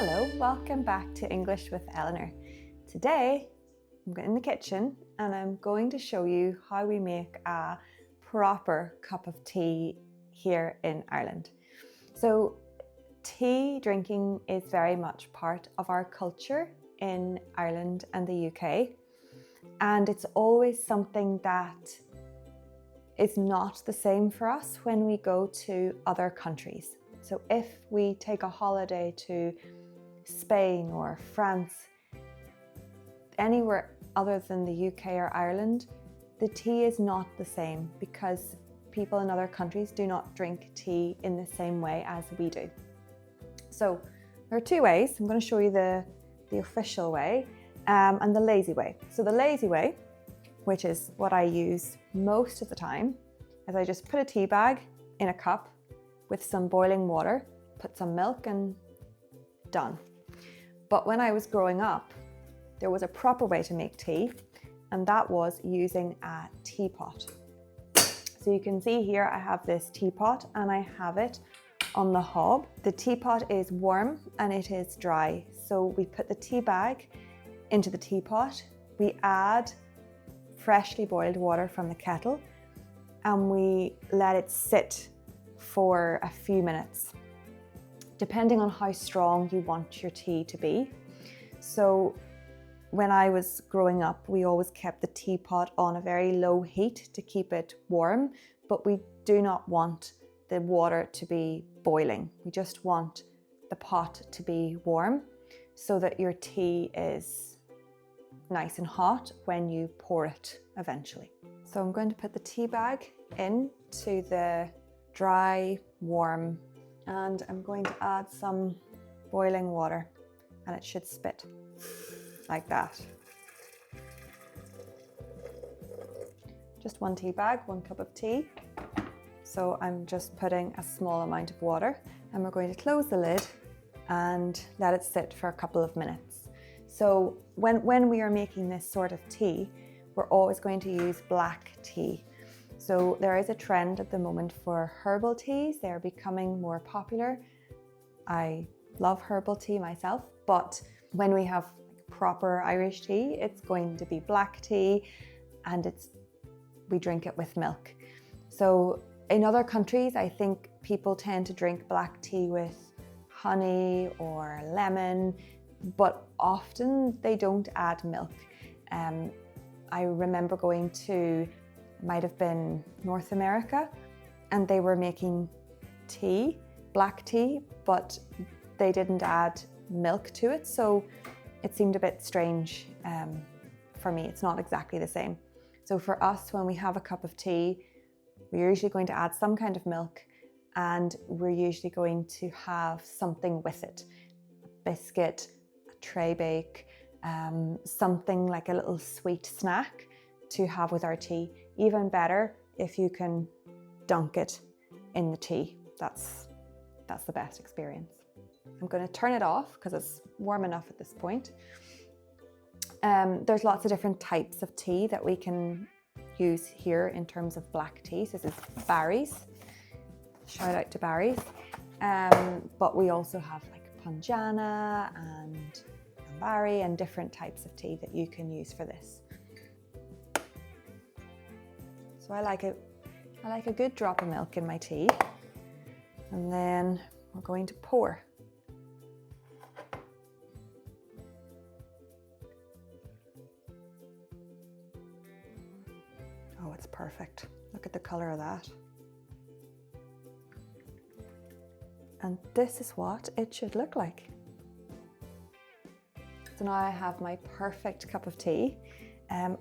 Hello, welcome back to English with Eleanor. Today I'm in the kitchen and I'm going to show you how we make a proper cup of tea here in Ireland. So tea drinking is very much part of our culture in Ireland and the UK, and it's always something that is not the same for us when we go to other countries. So if we take a holiday to Spain or France, anywhere other than the UK or Ireland, the tea is not the same because people in other countries do not drink tea in the same way as we do. So there are two ways. I'm going to show you the official way and the lazy way. So the lazy way, which is what I use most of the time, is I just put a tea bag in a cup with some boiling water, put some milk, and done. But when I was growing up, there was a proper way to make tea, and that was using a teapot. So you can see here I have this teapot and I have it on the hob. The teapot is warm and it is dry. So we put the tea bag into the teapot, we add freshly boiled water from the kettle, and we let it sit for a few minutes, depending on how strong you want your tea to be. So when I was growing up, we always kept the teapot on a very low heat to keep it warm, but we do not want the water to be boiling. We just want the pot to be warm so that your tea is nice and hot when you pour it eventually. So I'm going to put the tea bag into the dry, warm, and I'm going to add some boiling water, and it should spit like that. Just one tea bag, 1 cup of tea. So I'm just putting a small amount of water, and we're going to close the lid and let it sit for a couple of minutes. So when we are making this sort of tea, we're always going to use black tea. So there is a trend at the moment for herbal teas. They're becoming more popular. I love herbal tea myself, but when we have proper Irish tea, it's going to be black tea, and we drink it with milk. So in other countries, I think people tend to drink black tea with honey or lemon, but often they don't add milk. I remember going to, might have been North America, and they were making tea, black tea, but they didn't add milk to it. So it seemed a bit strange for me. It's not exactly the same. So for us, when we have a cup of tea, we're usually going to add some kind of milk, and we're usually going to have something with it. A biscuit, a tray bake, something like a little sweet snack to have with our tea. Even better if you can dunk it in the tea. That's the best experience. I'm going to turn it off because it's warm enough at this point. There's lots of different types of tea that we can use here in terms of black tea. So this is Barry's. Shout out to Barry's. But we also have like Punjana and Barry and different types of tea that you can use for this. So I like a good drop of milk in my tea, and then we're going to pour. Oh, it's perfect. Look at the color of that. And this is what it should look like. So now I have my perfect cup of tea.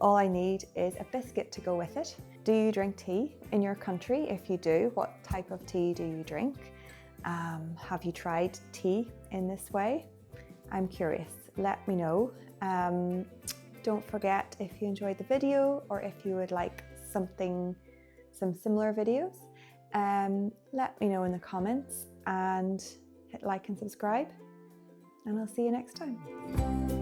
All I need is a biscuit to go with it. Do you drink tea in your country? If you do, what type of tea do you drink? Have you tried tea in this way? I'm curious. Let me know. Don't forget, if you enjoyed the video or if you would like some similar videos, let me know in the comments, and hit like and subscribe, and I'll see you next time.